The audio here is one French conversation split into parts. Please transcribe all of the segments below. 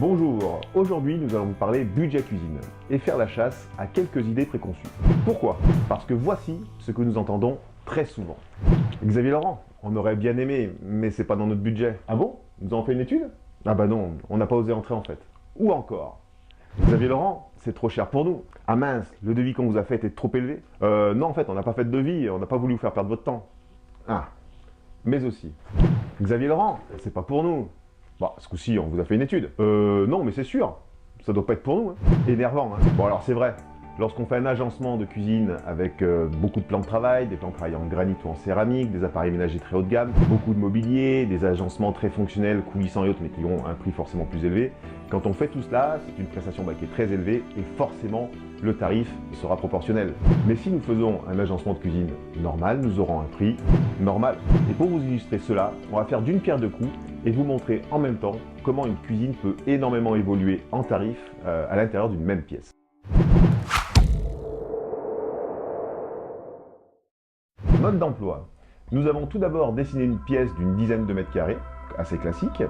Bonjour, aujourd'hui nous allons vous parler budget cuisine et faire la chasse à quelques idées préconçues. Pourquoi? Parce que voici ce que nous entendons très souvent. Xavier Laurent, on aurait bien aimé, mais c'est pas dans notre budget. Ah bon? Nous avons fait une étude? Ah bah non, on n'a pas osé entrer en fait. Ou encore, Xavier Laurent, c'est trop cher pour nous. Ah mince, le devis qu'on vous a fait était trop élevé. Non en fait, on n'a pas fait de devis, on n'a pas voulu vous faire perdre votre temps. Ah, mais aussi, Xavier Laurent, c'est pas pour nous. Bah, ce coup-ci, on vous a fait une étude. Non, mais c'est sûr, ça doit pas être pour nous. Hein. Énervant, hein. Bon, alors c'est vrai, lorsqu'on fait un agencement de cuisine avec beaucoup de plans de travail, des plans de travail en granit ou en céramique, des appareils ménagers très haut de gamme, beaucoup de mobilier, des agencements très fonctionnels, coulissants et autres, mais qui ont un prix forcément plus élevé, quand on fait tout cela, c'est une prestation qui est très élevée et forcément, le tarif sera proportionnel. Mais si nous faisons un agencement de cuisine normal, nous aurons un prix normal. Et pour vous illustrer cela, on va faire d'une pierre deux coups et vous montrer en même temps comment une cuisine peut énormément évoluer en tarif à l'intérieur d'une même pièce. Mode d'emploi. Nous avons tout d'abord dessiné une pièce d'une dizaine de mètres carrés, assez classique.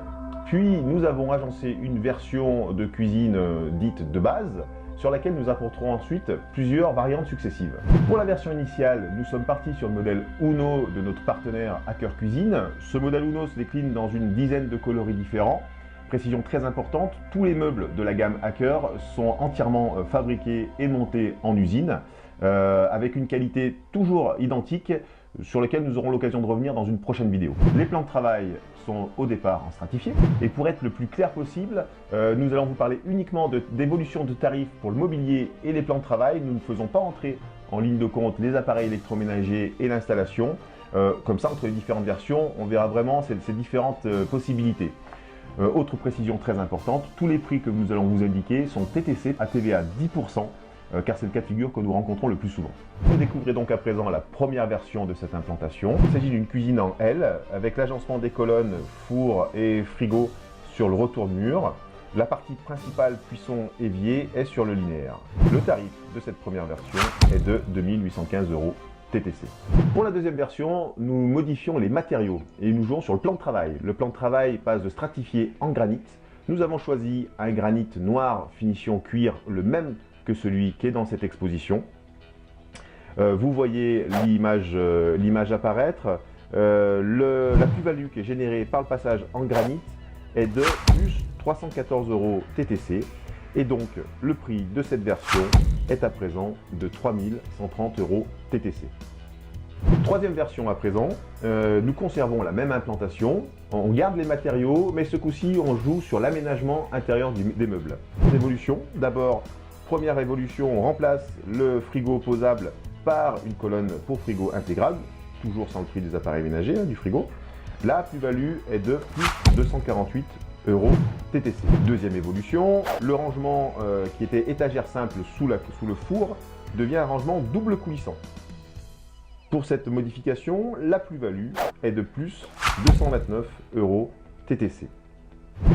Puis nous avons agencé une version de cuisine dite de base, sur laquelle nous apporterons ensuite plusieurs variantes successives. Pour la version initiale, nous sommes partis sur le modèle Uno de notre partenaire Hacker Cuisine. Ce modèle Uno se décline dans une dizaine de coloris différents. Précision très importante, tous les meubles de la gamme Hacker sont entièrement fabriqués et montés en usine, avec une qualité toujours identique, sur lesquels nous aurons l'occasion de revenir dans une prochaine vidéo. Les plans de travail sont au départ en stratifié, et pour être le plus clair possible, nous allons vous parler uniquement d'évolution de tarifs pour le mobilier et les plans de travail. Nous ne faisons pas entrer en ligne de compte les appareils électroménagers et l'installation. Comme ça, entre les différentes versions, on verra vraiment ces différentes possibilités. Autre précision très importante, tous les prix que nous allons vous indiquer sont TTC à TVA 10%, car c'est le cas de figure que nous rencontrons le plus souvent. Vous découvrez donc à présent la première version de cette implantation. Il s'agit d'une cuisine en L, avec l'agencement des colonnes, four et frigo sur le retour de mur. La partie principale, cuisson évier, est sur le linéaire. Le tarif de cette première version est de 2815 € TTC. Pour la deuxième version, nous modifions les matériaux et nous jouons sur le plan de travail. Le plan de travail passe de stratifié en granit. Nous avons choisi un granit noir finition cuir, le même que celui qui est dans cette exposition. Vous voyez l'image apparaître. La plus-value qui est générée par le passage en granit est de plus 314 € TTC. Et donc, le prix de cette version est à présent de 3130 € TTC. Troisième version à présent, nous conservons la même implantation, on garde les matériaux, mais ce coup-ci, on joue sur l'aménagement intérieur des meubles. Évolution, d'abord, première évolution, on remplace le frigo posable par une colonne pour frigo intégrale, toujours sans le prix des appareils ménagers du frigo. La plus-value est de plus 248 € TTC. Deuxième évolution, le rangement qui était étagère simple sous le four devient un rangement double coulissant. Pour cette modification, la plus-value est de plus 229 € TTC.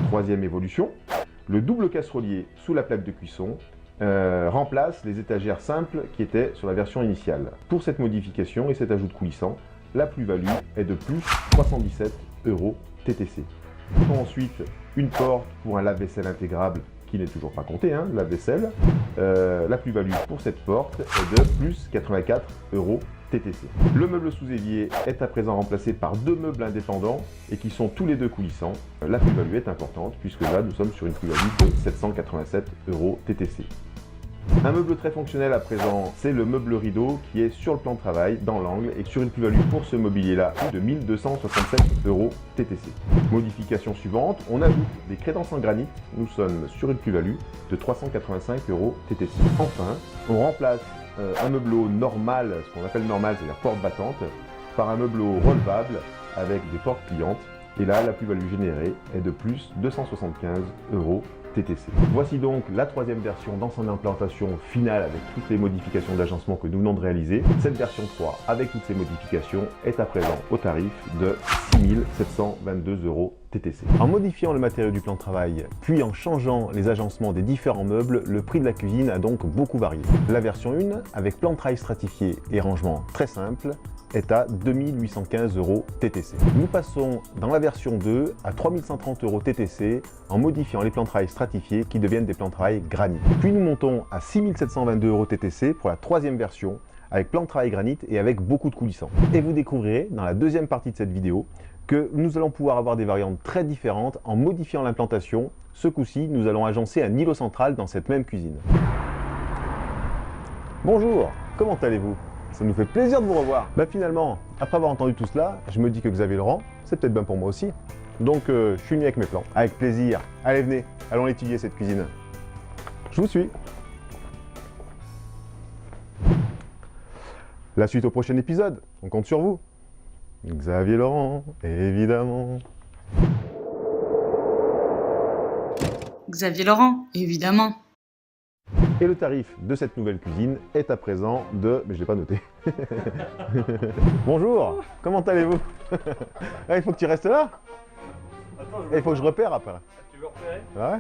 Troisième évolution, le double casserolier sous la plaque de cuisson remplace les étagères simples qui étaient sur la version initiale. Pour cette modification et cet ajout de coulissant, la plus-value est de plus 317 € TTC. Ensuite, une porte pour un lave-vaisselle intégrable qui n'est toujours pas compté, hein, lave-vaisselle. La plus-value pour cette porte est de plus 84 € TTC. Le meuble sous évier est à présent remplacé par deux meubles indépendants et qui sont tous les deux coulissants. La plus-value est importante puisque là nous sommes sur une plus-value de 787 € TTC. Un meuble très fonctionnel à présent, c'est le meuble rideau qui est sur le plan de travail, dans l'angle, et sur une plus-value pour ce mobilier-là de 1267 € TTC. Modification suivante, on ajoute des crédences en granit, nous sommes sur une plus-value de 385 € TTC. Enfin, on remplace un meubleau normal, ce qu'on appelle normal, c'est-à-dire porte battante, par un meubleau relevable avec des portes pliantes, et là la plus-value générée est de plus 275 € TTC. Voici donc la troisième version dans son implantation finale avec toutes les modifications d'agencement que nous venons de réaliser. Cette version 3 avec toutes ces modifications est à présent au tarif de 6722 € TTC. En modifiant le matériau du plan de travail, puis en changeant les agencements des différents meubles, le prix de la cuisine a donc beaucoup varié. La version 1, avec plan de travail stratifié et rangement très simple, est à 2815 € TTC. Nous passons dans la version 2 à 3130 € TTC en modifiant les plans de travail stratifiés qui deviennent des plans de travail granit. Puis nous montons à 6722 € TTC pour la troisième version avec plan de travail granit et avec beaucoup de coulissants. Et vous découvrirez dans la deuxième partie de cette vidéo que nous allons pouvoir avoir des variantes très différentes en modifiant l'implantation. Ce coup-ci, nous allons agencer un îlot central dans cette même cuisine. Bonjour, comment allez-vous? Ça nous fait plaisir de vous revoir. Finalement, après avoir entendu tout cela, je me dis que Xavier Laurent, c'est peut-être bien pour moi aussi. Donc je suis venu avec mes plans. Avec plaisir. Allez, venez, allons étudier cette cuisine. Je vous suis. La suite au prochain épisode, on compte sur vous. Xavier Laurent, évidemment. Xavier Laurent, évidemment. Et le tarif de cette nouvelle cuisine est à présent de... Mais je ne l'ai pas noté. Bonjour, comment allez-vous? Il faut que tu restes là. Attends, Il faut que je repère après. Tu veux repérer? Ah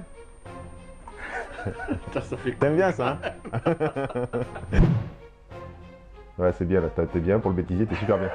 ouais. Putain, ça fait quoi? T'aimes bien ça, hein? Ouais, c'est bien là, t'es bien pour le bêtisier, t'es super bien.